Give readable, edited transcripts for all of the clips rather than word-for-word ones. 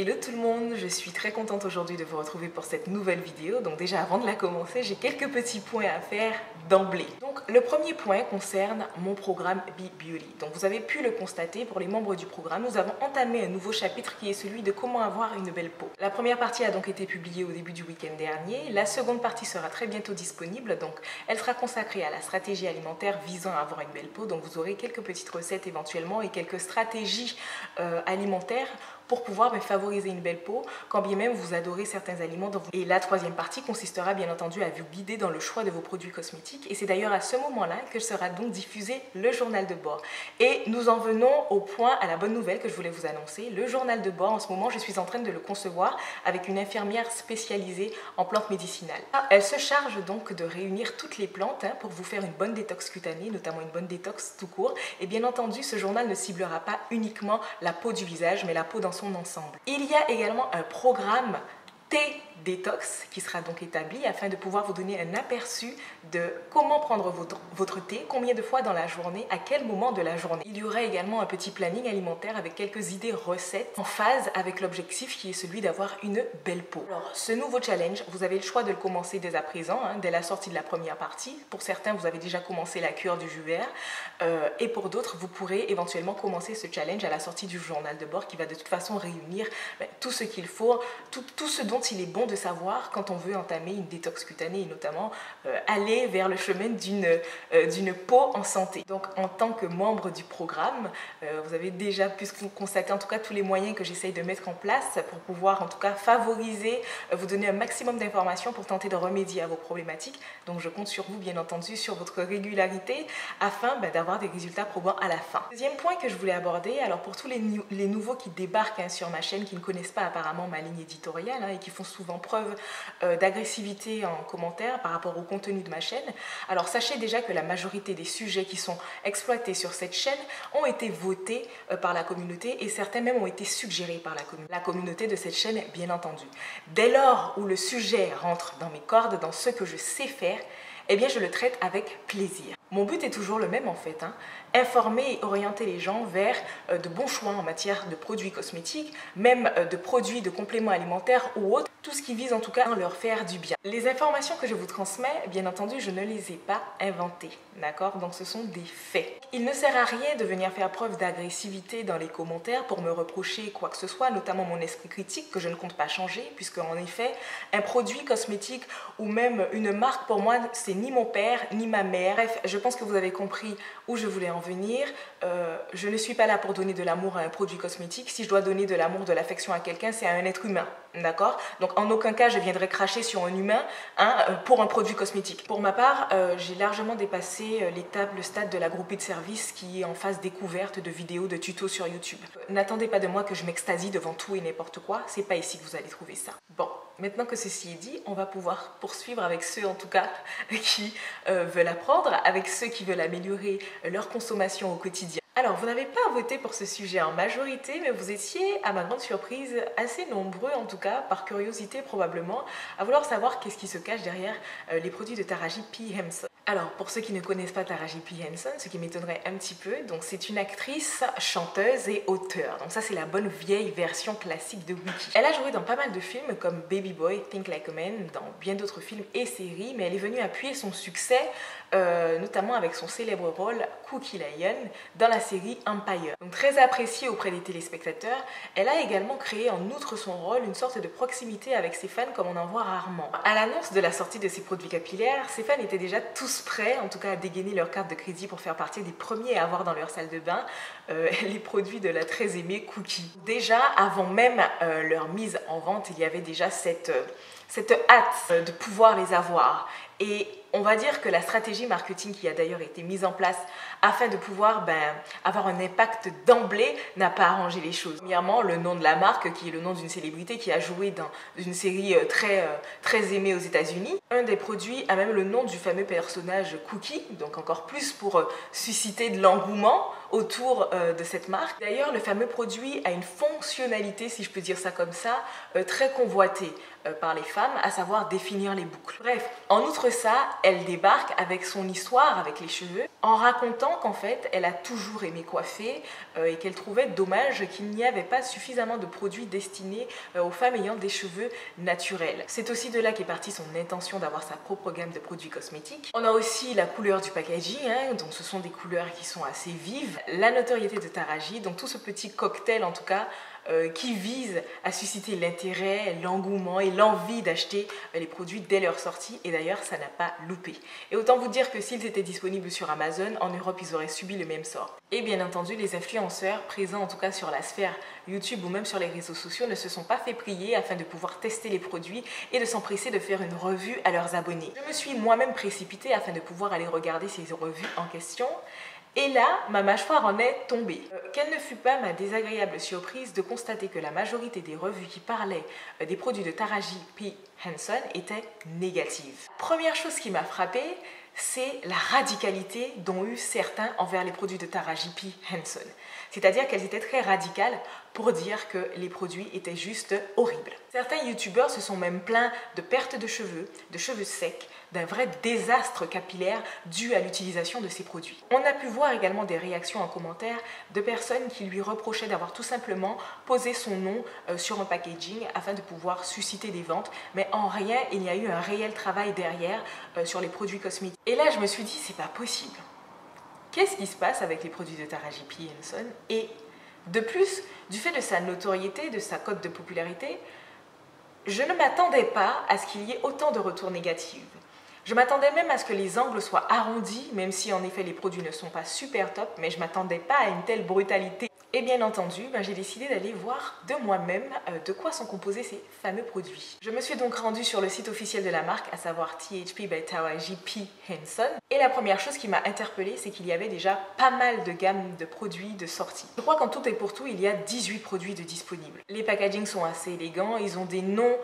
Hello tout le monde, je suis très contente aujourd'hui de vous retrouver pour cette nouvelle vidéo. Donc déjà avant de la commencer, j'ai quelques petits points à faire d'emblée. Donc le premier point concerne mon programme Be Beauty. Donc vous avez pu le constater, pour les membres du programme, nous avons entamé un nouveau chapitre qui est celui de comment avoir une belle peau. La première partie a donc été publiée au début du week-end dernier. La seconde partie sera très bientôt disponible. Donc elle sera consacrée à la stratégie alimentaire visant à avoir une belle peau. Donc vous aurez quelques petites recettes éventuellement et quelques stratégies alimentaires pour pouvoir favoriser une belle peau, quand bien même vous adorez certains aliments. Et la troisième partie consistera bien entendu à vous guider dans le choix de vos produits cosmétiques. Et c'est d'ailleurs à ce moment-là que sera donc diffusé le journal de bord. Et nous en venons au point, à la bonne nouvelle que je voulais vous annoncer. Le journal de bord, en ce moment, je suis en train de le concevoir avec une infirmière spécialisée en plantes médicinales. Elle se charge donc de réunir toutes les plantes pour vous faire une bonne détox cutanée, notamment une bonne détox tout court. Et bien entendu, ce journal ne ciblera pas uniquement la peau du visage, mais la peau dans son ensemble. Il y a également un programme thé-détox qui sera donc établi afin de pouvoir vous donner un aperçu de comment prendre votre thé, combien de fois dans la journée, à quel moment de la journée. Il y aura également un petit planning alimentaire avec quelques idées recettes en phase avec l'objectif qui est celui d'avoir une belle peau. Alors ce nouveau challenge, vous avez le choix de le commencer dès à présent, dès la sortie de la première partie. Pour certains, vous avez déjà commencé la cure du jus vert et pour d'autres, vous pourrez éventuellement commencer ce challenge à la sortie du journal de bord qui va de toute façon réunir tout ce qu'il faut, tout ce dont il est bon de savoir quand on veut entamer une détox cutanée et notamment aller vers le chemin d'une peau en santé. Donc en tant que membre du programme, vous avez déjà pu constater en tout cas tous les moyens que j'essaye de mettre en place pour pouvoir en tout cas favoriser, vous donner un maximum d'informations pour tenter de remédier à vos problématiques. Donc je compte sur vous bien entendu, sur votre régularité afin d'avoir des résultats probants à la fin. Deuxième point que je voulais aborder, alors pour tous les nouveaux qui débarquent sur ma chaîne, qui ne connaissent pas apparemment ma ligne éditoriale et qui font souvent preuve d'agressivité en commentaire par rapport au contenu de ma chaîne. Alors sachez déjà que la majorité des sujets qui sont exploités sur cette chaîne ont été votés par la communauté et certains même ont été suggérés par la communauté de cette chaîne, bien entendu. Dès lors où le sujet rentre dans mes cordes, dans ce que je sais faire, eh bien je le traite avec plaisir. Mon but est toujours le même en fait, informer et orienter les gens vers de bons choix en matière de produits cosmétiques, même de produits de compléments alimentaires ou autres, tout ce qui vise en tout cas à leur faire du bien. Les informations que je vous transmets, bien entendu, je ne les ai pas inventées, d'accord? Donc ce sont des faits. Il ne sert à rien de venir faire preuve d'agressivité dans les commentaires pour me reprocher quoi que ce soit, notamment mon esprit critique que je ne compte pas changer, puisque en effet, un produit cosmétique ou même une marque pour moi, c'est ni mon père ni ma mère. Bref, je pense que vous avez compris où je voulais en venir. Je ne suis pas là pour donner de l'amour à un produit cosmétique. Si je dois donner de l'amour, de l'affection à quelqu'un, c'est à un être humain, d'accord? Donc en aucun cas je viendrai cracher sur un humain pour un produit cosmétique. Pour ma part, j'ai largement dépassé le stade de la groupie de service qui est en phase découverte de vidéos, de tutos sur YouTube. N'attendez pas de moi que je m'extasie devant tout et n'importe quoi, c'est pas ici que vous allez trouver ça. Bon, maintenant que ceci est dit, on va pouvoir poursuivre avec ceux en tout cas qui veulent apprendre, avec ceux qui veulent améliorer leur consommation au quotidien. Alors, vous n'avez pas voté pour ce sujet en majorité, mais vous étiez, à ma grande surprise, assez nombreux, en tout cas, par curiosité probablement, à vouloir savoir qu'est-ce qui se cache derrière les produits de Taraji P. Henson. Alors, pour ceux qui ne connaissent pas Taraji P. Henson, ce qui m'étonnerait un petit peu, donc c'est une actrice, chanteuse et auteure. Donc ça, c'est la bonne vieille version classique de Wiki. Elle a joué dans pas mal de films comme Baby Boy, Think Like a Man, dans bien d'autres films et séries, mais elle est venue appuyer son succès, notamment avec son célèbre rôle Cookie Lion dans la série Empire. Donc très appréciée auprès des téléspectateurs, elle a également créé en outre son rôle une sorte de proximité avec ses fans comme on en voit rarement. À l'annonce de la sortie de ses produits capillaires, ses fans étaient déjà tous prêts, en tout cas à dégainer leur carte de crédit pour faire partie des premiers à avoir dans leur salle de bain les produits de la très aimée Cookie. Déjà, avant même leur mise en vente, il y avait déjà cette hâte de pouvoir les avoir. Et on va dire que la stratégie marketing qui a d'ailleurs été mise en place afin de pouvoir avoir un impact d'emblée n'a pas arrangé les choses. Premièrement, le nom de la marque qui est le nom d'une célébrité qui a joué dans une série très aimée aux États-Unis. Un des produits a même le nom du fameux personnage Cookie, donc encore plus pour susciter de l'engouement autour de cette marque. D'ailleurs, le fameux produit a une fonctionnalité, si je peux dire ça comme ça, très convoitée par les femmes, à savoir définir les boucles. Bref, en outre ça, elle débarque avec son histoire avec les cheveux, en racontant qu'en fait, elle a toujours aimé coiffer et qu'elle trouvait dommage qu'il n'y avait pas suffisamment de produits destinés aux femmes ayant des cheveux naturels. C'est aussi de là qu'est partie son intention d'avoir sa propre gamme de produits cosmétiques. On a aussi la couleur du packaging, donc ce sont des couleurs qui sont assez vives, la notoriété de Taraji, donc tout ce petit cocktail en tout cas, qui vise à susciter l'intérêt, l'engouement et l'envie d'acheter les produits dès leur sortie. Et d'ailleurs, ça n'a pas loupé. Et autant vous dire que s'ils étaient disponibles sur Amazon, en Europe, ils auraient subi le même sort. Et bien entendu, les influenceurs présents en tout cas sur la sphère YouTube ou même sur les réseaux sociaux ne se sont pas fait prier afin de pouvoir tester les produits et de s'empresser de faire une revue à leurs abonnés. Je me suis moi-même précipitée afin de pouvoir aller regarder ces revues en question. Et là, ma mâchoire en est tombée. Quelle ne fut pas ma désagréable surprise de constater que la majorité des revues qui parlaient des produits de Taraji P. Henson étaient négatives. Première chose qui m'a frappée, c'est la radicalité dont eu certains envers les produits de Taraji P. Henson. C'est-à-dire qu'elles étaient très radicales pour dire que les produits étaient juste horribles. Certains youtubeurs se sont même plaints de perte de cheveux secs, d'un vrai désastre capillaire dû à l'utilisation de ces produits. On a pu voir également des réactions en commentaire de personnes qui lui reprochaient d'avoir tout simplement posé son nom sur un packaging afin de pouvoir susciter des ventes, mais en rien il y a eu un réel travail derrière sur les produits cosmétiques. Et là je me suis dit c'est pas possible. Qu'est-ce qui se passe avec les produits de Taraji P. Henson? Et de plus, du fait de sa notoriété, de sa cote de popularité, je ne m'attendais pas à ce qu'il y ait autant de retours négatifs. Je m'attendais même à ce que les angles soient arrondis, même si en effet les produits ne sont pas super top, mais je ne m'attendais pas à une telle brutalité. Et bien entendu, j'ai décidé d'aller voir de moi-même de quoi sont composés ces fameux produits. Je me suis donc rendue sur le site officiel de la marque, à savoir THP by Taraji P. Henson. Et la première chose qui m'a interpellée, c'est qu'il y avait déjà pas mal de gammes de produits de sortie. Je crois qu'en tout et pour tout, il y a 18 produits de disponibles. Les packagings sont assez élégants, ils ont des noms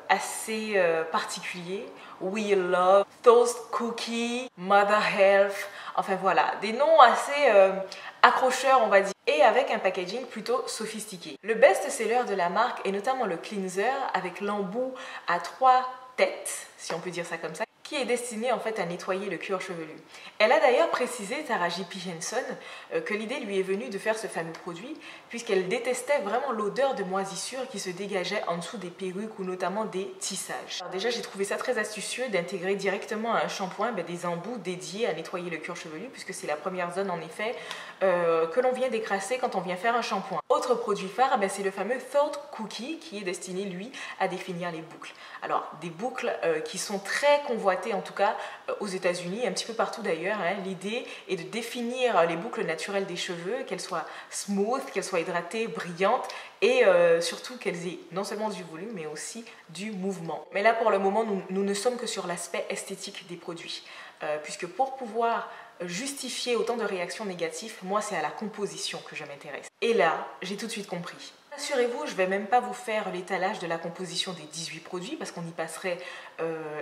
assez particuliers. We Love, Toast Cookie, Mother Health, enfin voilà, des noms assez accrocheurs on va dire, et avec un packaging plutôt sophistiqué. Le best-seller de la marque est notamment le cleanser avec l'embout à 3 têtes, si on peut dire ça comme ça, qui est destiné en fait à nettoyer le cuir chevelu. Elle a d'ailleurs précisé, Taraji P. Henson, que l'idée lui est venue de faire ce fameux produit puisqu'elle détestait vraiment l'odeur de moisissure qui se dégageait en dessous des perruques ou notamment des tissages. Alors déjà j'ai trouvé ça très astucieux d'intégrer directement à un shampoing des embouts dédiés à nettoyer le cuir chevelu puisque c'est la première zone en effet que l'on vient décrasser quand on vient faire un shampoing. Autre produit phare, c'est le fameux Thought Cookie qui est destiné lui à définir les boucles. Alors des boucles qui sont très convoitées en tout cas aux États-Unis, un petit peu partout d'ailleurs. L'idée est de définir les boucles naturelles des cheveux, qu'elles soient smooth, qu'elles soient hydratées, brillantes et surtout qu'elles aient non seulement du volume mais aussi du mouvement. Mais là pour le moment nous ne sommes que sur l'aspect esthétique des produits puisque pour pouvoir justifier autant de réactions négatives, moi c'est à la composition que je m'intéresse. Et là j'ai tout de suite compris. Rassurez-vous, je ne vais même pas vous faire l'étalage de la composition des 18 produits parce qu'on y passerait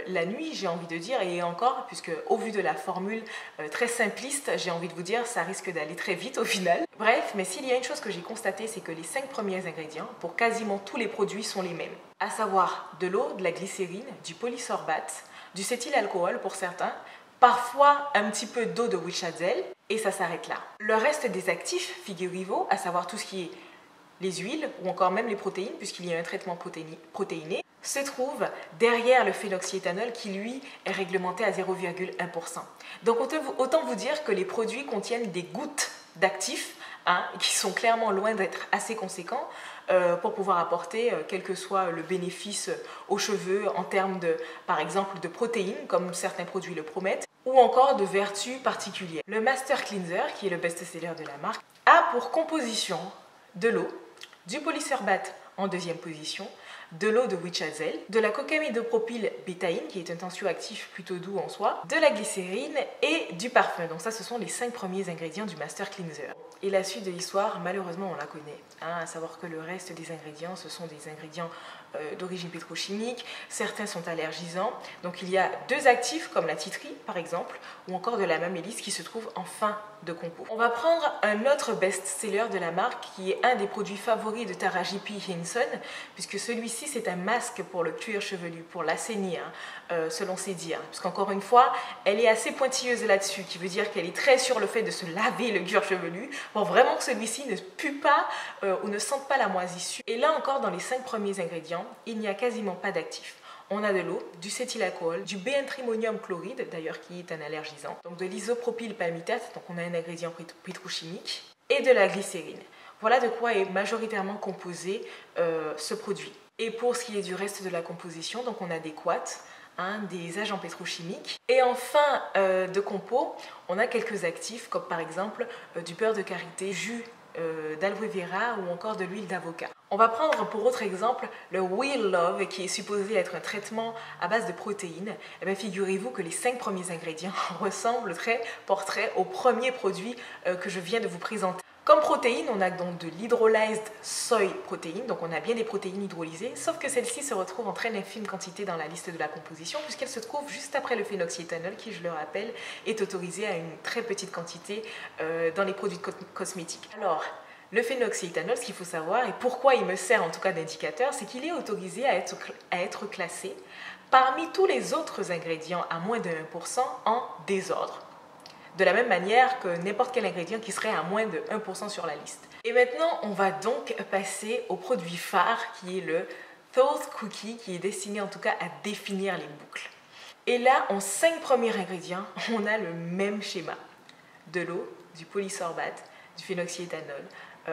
la nuit, j'ai envie de dire, et encore, puisque au vu de la formule très simpliste, j'ai envie de vous dire, ça risque d'aller très vite au final. Bref, mais s'il y a une chose que j'ai constatée, c'est que les 5 premiers ingrédients pour quasiment tous les produits sont les mêmes, à savoir de l'eau, de la glycérine, du polysorbate, du cétylalcool pour certains, parfois un petit peu d'eau de witch hazel, et ça s'arrête là. Le reste des actifs, figurez-vous, à savoir tout ce qui est les huiles ou encore même les protéines, puisqu'il y a un traitement protéiné, se trouve derrière le phénoxyéthanol qui lui est réglementé à 0,1%. Donc autant vous dire que les produits contiennent des gouttes d'actifs qui sont clairement loin d'être assez conséquents pour pouvoir apporter quel que soit le bénéfice aux cheveux en termes de, par exemple, de protéines, comme certains produits le promettent, ou encore de vertus particulières. Le Master Cleanser, qui est le best-seller de la marque, a pour composition de l'eau, du polysorbate en deuxième position, de l'eau de witch hazel, de la cocamidopropyl bétaïne qui est un tensioactif plutôt doux en soi, de la glycérine et du parfum. Donc ça, ce sont les 5 premiers ingrédients du Master Cleanser. Et la suite de l'histoire, malheureusement, on la connaît. À savoir que le reste des ingrédients, ce sont des ingrédients d'origine pétrochimique, certains sont allergisants. Donc il y a 2 actifs comme la titrie par exemple, ou encore de la mamélis qui se trouve en fin de compo. On va prendre un autre best-seller de la marque qui est un des produits favoris de Taraji P. Henson, puisque celui-ci c'est un masque pour le cuir chevelu, pour l'assainir, selon ses dires. Puisqu'encore une fois, elle est assez pointilleuse là-dessus, qui veut dire qu'elle est très sur le fait de se laver le cuir chevelu pour vraiment que celui-ci ne pue pas ou ne sente pas la moisissure. Et là encore, dans les 5 premiers ingrédients, il n'y a quasiment pas d'actifs. On a de l'eau, du cétylalcool, du B-trimonium chloride, d'ailleurs qui est un allergisant, donc de l'isopropylpalmitate, donc on a un ingrédient pétrochimique, et de la glycérine. Voilà de quoi est majoritairement composé ce produit. Et pour ce qui est du reste de la composition, donc on a des quats, des agents pétrochimiques. Et en fin de compo, on a quelques actifs comme par exemple du beurre de karité, jus d'aloe vera ou encore de l'huile d'avocat. On va prendre pour autre exemple le Wheel Love qui est supposé être un traitement à base de protéines. Et bien figurez-vous que les 5 premiers ingrédients ressemblent très portrait au premier produit que je viens de vous présenter. Comme protéines, on a donc de l'hydrolyzed soy protéine, donc on a bien des protéines hydrolysées, sauf que celle-ci se retrouve en très infime quantité dans la liste de la composition puisqu'elle se trouve juste après le phénoxyéthanol qui, je le rappelle, est autorisé à une très petite quantité dans les produits cosmétiques. Alors, le phénoxyéthanol, ce qu'il faut savoir et pourquoi il me sert en tout cas d'indicateur, c'est qu'il est autorisé à être classé parmi tous les autres ingrédients à moins de 1% en désordre. De la même manière que n'importe quel ingrédient qui serait à moins de 1% sur la liste. Et maintenant, on va donc passer au produit phare qui est le Thawed Cookie, qui est destiné en tout cas à définir les boucles. Et là, en 5 premiers ingrédients, on a le même schéma. De l'eau, du polysorbate, du phénoxyéthanol.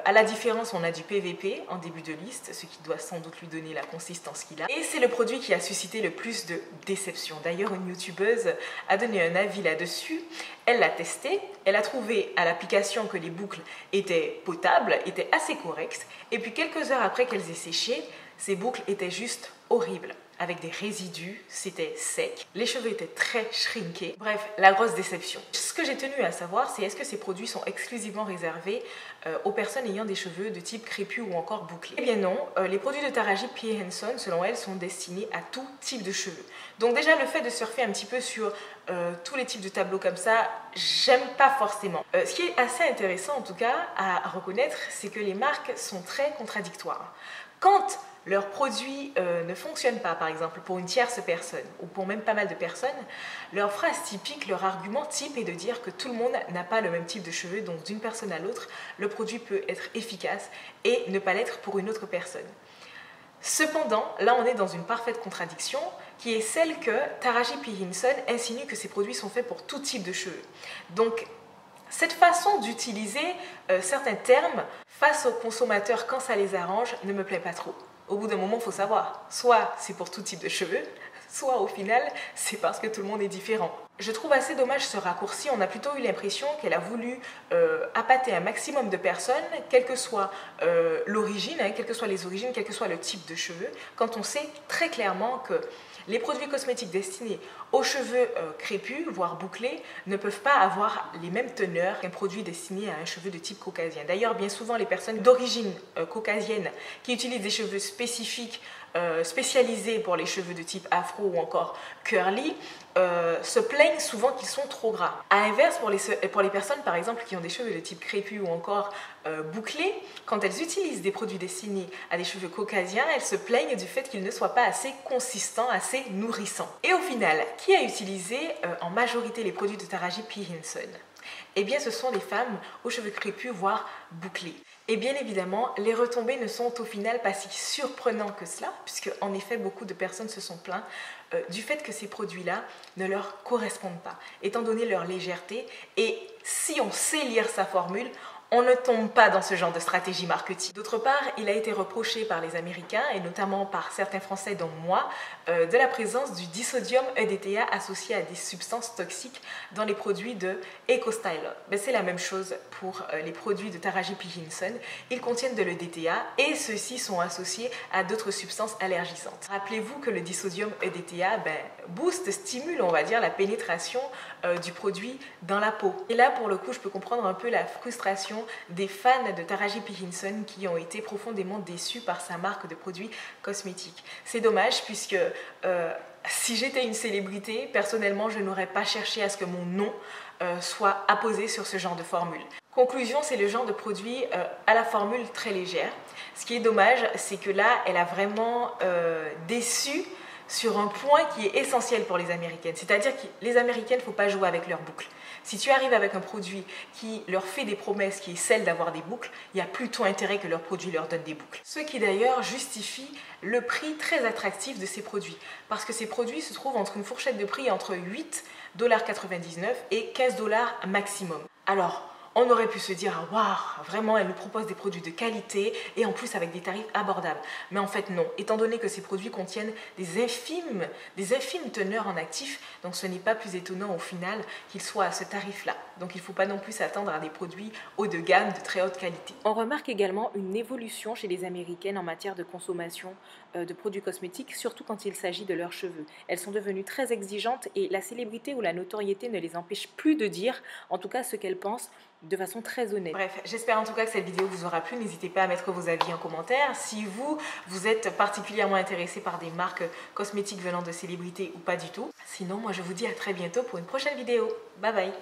À la différence, on a du PVP en début de liste, ce qui doit sans doute lui donner la consistance qu'il a. Et c'est le produit qui a suscité le plus de déception. D'ailleurs, une youtubeuse a donné un avis là-dessus. Elle l'a testé, elle a trouvé à l'application que les boucles étaient potables, étaient assez correctes. Et puis quelques heures après qu'elles aient séché, ces boucles étaient juste horribles. Avec des résidus, c'était sec, les cheveux étaient très shrinkés, bref, la grosse déception. Ce que j'ai tenu à savoir, c'est est-ce que ces produits sont exclusivement réservés aux personnes ayant des cheveux de type crépus ou encore bouclés? Eh bien non, les produits de Taraji P. Henson, selon elle, sont destinés à tout type de cheveux. Donc déjà, le fait de surfer un petit peu sur tous les types de tableaux comme ça, j'aime pas forcément. Ce qui est assez intéressant en tout cas à reconnaître, c'est que les marques sont très contradictoires. Quand leurs produits ne fonctionnent pas, par exemple, pour une tierce personne ou pour même pas mal de personnes, leur phrase typique, leur argument type est de dire que tout le monde n'a pas le même type de cheveux, donc d'une personne à l'autre, le produit peut être efficace et ne pas l'être pour une autre personne. Cependant, là on est dans une parfaite contradiction qui est celle que Taraji P. Henson insinue que ces produits sont faits pour tout type de cheveux. Donc, cette façon d'utiliser certains termes face aux consommateurs quand ça les arrange ne me plaît pas trop. Au bout d'un moment, il faut savoir, soit c'est pour tout type de cheveux, soit au final, c'est parce que tout le monde est différent. Je trouve assez dommage ce raccourci, on a plutôt eu l'impression qu'elle a voulu appâter un maximum de personnes, quelle que soit l'origine, quelles que soient les origines, quel que soit le type de cheveux, quand on sait très clairement que les produits cosmétiques destinés aux cheveux crépus, voire bouclés, ne peuvent pas avoir les mêmes teneurs qu'un produit destiné à un cheveu de type caucasien. D'ailleurs, bien souvent, les personnes d'origine caucasienne qui utilisent des cheveux spécifiques, spécialisés pour les cheveux de type afro ou encore curly, se plaignent souvent qu'ils sont trop gras. À l'inverse, pour les personnes par exemple qui ont des cheveux de type crépus ou encore bouclés, quand elles utilisent des produits destinés à des cheveux caucasiens, elles se plaignent du fait qu'ils ne soient pas assez consistants, assez nourrissants. Et au final, qui a utilisé en majorité les produits de Taraji P. Henson? Eh bien, ce sont les femmes aux cheveux crépus, voire bouclés. Et bien évidemment, les retombées ne sont au final pas si surprenantes que cela, puisque en effet, beaucoup de personnes se sont plaintes du fait que ces produits-là ne leur correspondent pas, étant donné leur légèreté. Et si on sait lire sa formule, On ne tombe pas dans ce genre de stratégie marketing. D'autre part, il a été reproché par les Américains et notamment par certains Français dont moi de la présence du disodium EDTA associé à des substances toxiques dans les produits de EcoStyle. C'est la même chose pour les produits de Taraji P. Henson. Ils contiennent de l'EDTA et ceux-ci sont associés à d'autres substances allergisantes. Rappelez-vous que le disodium EDTA booste, stimule, on va dire, la pénétration du produit dans la peau. Et là, pour le coup, je peux comprendre un peu la frustration des fans de Taraji P. Henson qui ont été profondément déçus par sa marque de produits cosmétiques. C'est dommage puisque si j'étais une célébrité, personnellement, je n'aurais pas cherché à ce que mon nom soit apposé sur ce genre de formule. Conclusion, c'est le genre de produit à la formule très légère. Ce qui est dommage, c'est que là, elle a vraiment déçu sur un point qui est essentiel pour les Américaines. C'est-à-dire que les Américaines, il ne faut pas jouer avec leurs boucles. Si tu arrives avec un produit qui leur fait des promesses, qui est celle d'avoir des boucles, il y a plutôt intérêt que leur produit leur donne des boucles. Ce qui d'ailleurs justifie le prix très attractif de ces produits. Parce que ces produits se trouvent entre une fourchette de prix entre 8,99$ et 15$ maximum. Alors, on aurait pu se dire « Waouh, vraiment, elle nous propose des produits de qualité et en plus avec des tarifs abordables. » Mais en fait, non. Étant donné que ces produits contiennent des infimes teneurs en actifs, donc ce n'est pas plus étonnant au final qu'ils soient à ce tarif-là. Donc il ne faut pas non plus s'attendre à des produits haut de gamme de très haute qualité. On remarque également une évolution chez les Américaines en matière de consommation de produits cosmétiques, surtout quand il s'agit de leurs cheveux. Elles sont devenues très exigeantes et la célébrité ou la notoriété ne les empêche plus de dire, en tout cas, ce qu'elles pensent de façon très honnête. Bref, j'espère en tout cas que cette vidéo vous aura plu. N'hésitez pas à mettre vos avis en commentaire. Si vous êtes particulièrement intéressé par des marques cosmétiques venant de célébrités ou pas du tout. Sinon, moi je vous dis à très bientôt pour une prochaine vidéo. Bye bye!